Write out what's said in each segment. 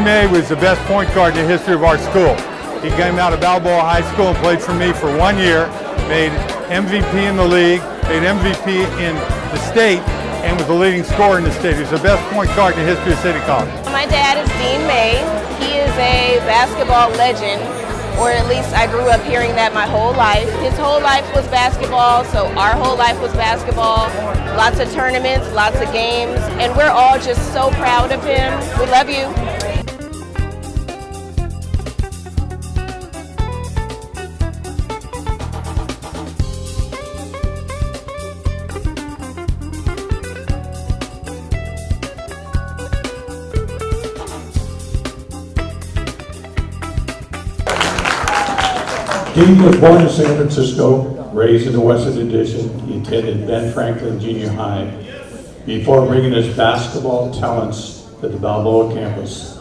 Dean Maye was the best point guard in the history of our school. He came out of Balboa High School and played for me for 1 year, made MVP in the league, made MVP in the state, and was the leading scorer in the state. He was the best point guard in the history of City College. My dad is Dean Maye. He is a basketball legend, or at least I grew up hearing that my whole life. His whole life was basketball, so our whole life was basketball. Lots of tournaments, lots of games, and we're all just so proud of him. We love you. Dean was born in San Francisco, raised in the Western Addition. He attended Ben Franklin Junior High before bringing his basketball talents to the Balboa campus.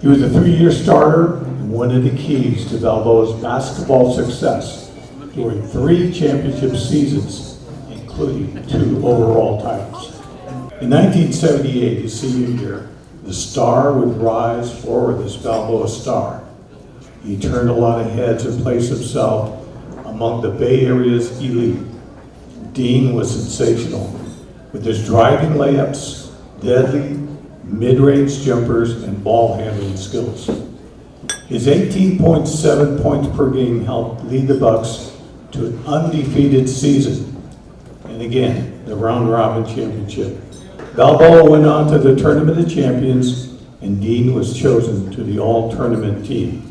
He was a 3-year starter and one of the keys to Balboa's basketball success during 3 championship seasons, including 2 overall titles. In 1978, his senior year, the star would rise forward as Balboa star. He turned a lot of heads and placed himself among the Bay Area's elite. Dean was sensational with his driving layups, deadly mid-range jumpers, and ball handling skills. His 18.7 points per game helped lead the Bucks to an undefeated season, and again, the round-robin championship. Balboa went on to the Tournament of Champions, and Dean was chosen to the all-tournament team.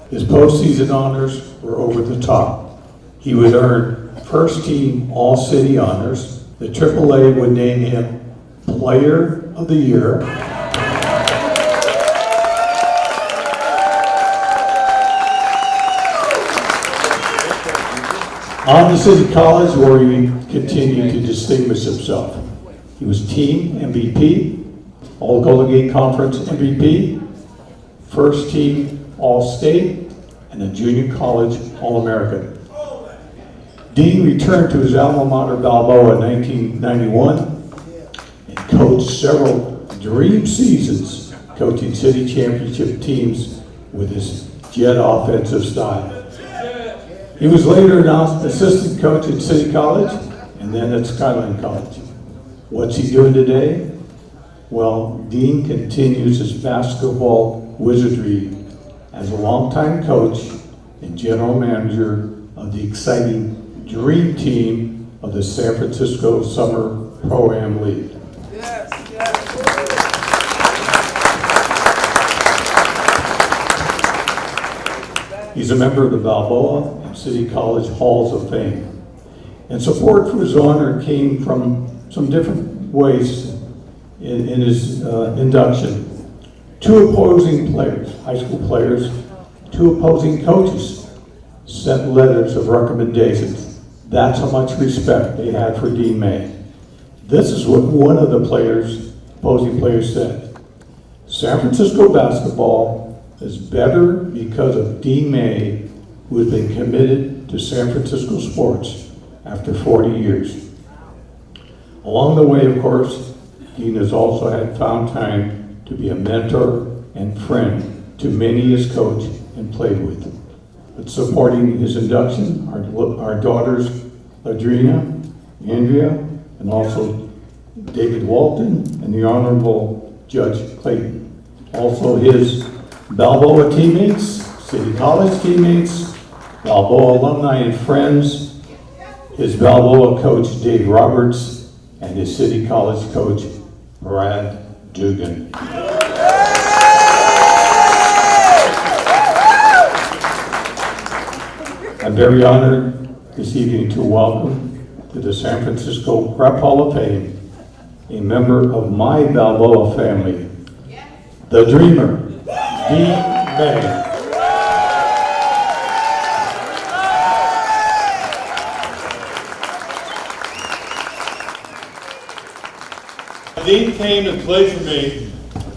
His postseason honors were over the top. He would earn first-team All-City honors. The AAA would name him Player of the Year. On to City College, where he continued to distinguish himself. He was team MVP, All-Golden Gate Conference MVP, first team All-State, and a junior college All-American. Dean returned to his alma mater Balboa in 1991 and coached several dream seasons, coaching city championship teams with his jet offensive style. He was later an assistant coach at City College and then at Skyline College. What's he doing today? Well, Dean continues his basketball wizardry as a longtime coach and general manager of the exciting dream team of the San Francisco Summer Pro-Am League. Yes. He's a member of the Balboa and City College Halls of Fame. And support for his honor came from some different ways in his induction. 2 opposing players, high school players, 2 opposing coaches sent letters of recommendations. That's how much respect they had for Dean Maye. This is what one of the opposing players said. San Francisco basketball is better because of Dean Maye, who has been committed to San Francisco sports after 40 years. Along the way, of course, Dean has also found time to be a mentor and friend to many he has coached and played with. But supporting his induction are our daughters, Adrina, Andrea, and also David Walton and the Honorable Judge Clayton. Also his Balboa teammates, City College teammates, Balboa alumni and friends, his Balboa coach, Dave Roberts, and his City College coach, Brad Duggan. I'm very honored this evening to welcome to the San Francisco Prep Hall of Fame a member of my Balboa family, the Dreamer, Dean Maye. Dean came and played for me,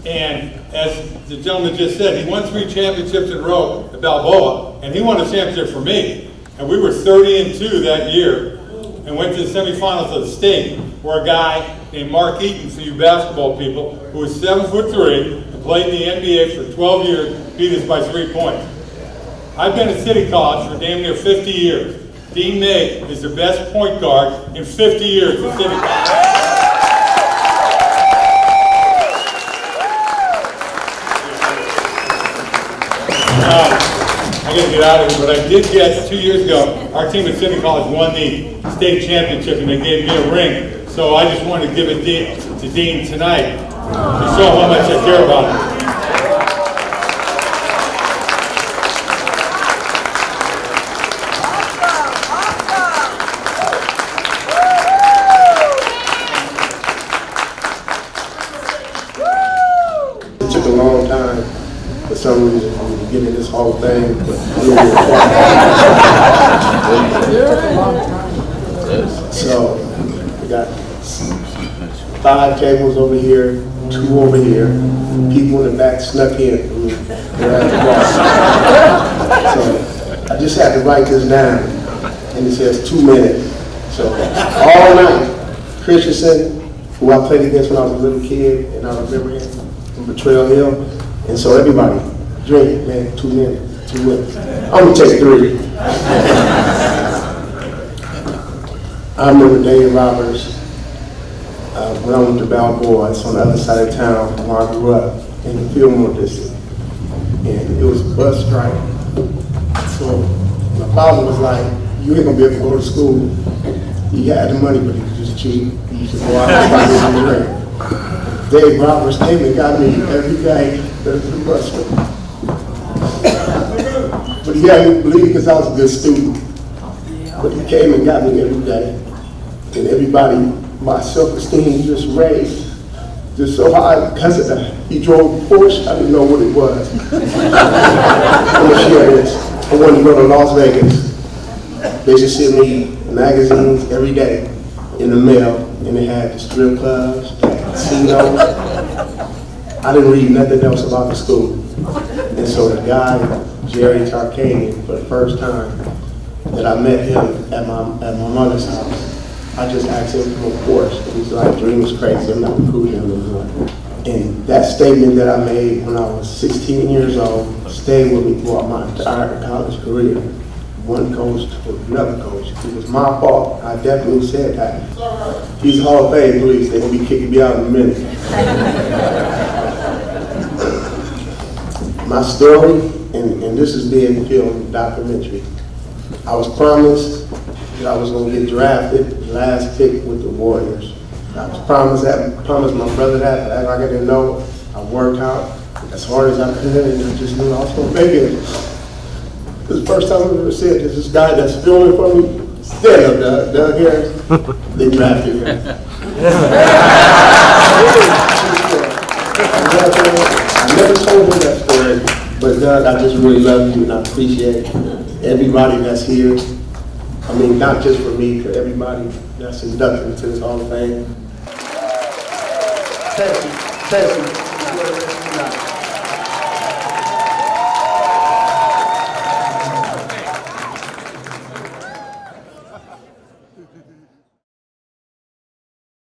and as the gentleman just said, he won 3 championships in a row at Balboa, and he won a championship for me. And we were 30-2 that year, and went to the semifinals of the state, where a guy named Mark Eaton, for you basketball people, who was 7'3", and played in the NBA for 12 years, beat us by 3 points. I've been at City College for damn near 50 years. Dean Maye is the best point guard in 50 years at City College. I gotta get out of here, but I did get, 2 years ago, our team at City College won the state championship and they gave me a ring. So I just wanted to give it to Dean tonight to show how much I care about him. It took a long time for some reason for me to get in this whole thing, but so we got 5 tables over here, 2 over here. People in the back snuck in. So I just had to write this down, and it says 2 minutes. So all night, Christensen, who I played against when I was a little kid, and I remember him from Betrayal Hill. And so everybody, drink, man, 2 minutes, 2 minutes. I'm gonna take 3. I remember Dave Roberts when I went to Balboa. It's on the other side of town where I grew up, in the Fillmore district. And it was a bus strike. So my father was like, you ain't gonna be able to go to school. He had the money, but he was just cheap. He used to go out and buy his drink. Dave Roberts came and got me every day to the bus stop. But he hadn't believed because I was a good student. But he came and got me every day. And everybody, my self-esteem just raised just so high because of that. He drove a Porsche, I didn't know what it was. I'm gonna share this. I wanted to go to Las Vegas. They just sent me magazines every day in the mail, and they had the strip clubs, casinos. I didn't read nothing else about the school. And so the guy, Jerry Tarkanian, for the first time that I met him at my mother's house, I just asked him for a course. He's like, Dream is crazy, I'm not recruiting him anymore. And that statement that I made when I was 16 years old stayed with me throughout my entire college career. One coach to another coach. It was my fault. I definitely said that. He's Hall of Fame police. They're gonna be kicking me out in a minute. My story, and this is being filmed documentary. I was promised that I was gonna get drafted, last pick with the Warriors. I was promised my brother that, but I didn't know. I worked out as hard as I could, and I just knew I was gonna make it. This is the first time I've ever said this. This guy that's filming for me, stand up, Doug Harris. They drafted him. I never told him that story, but Doug, I just really love you and I appreciate everybody that's here. I mean, not just for me, for everybody that's inducted into this Hall of Fame. Thank you.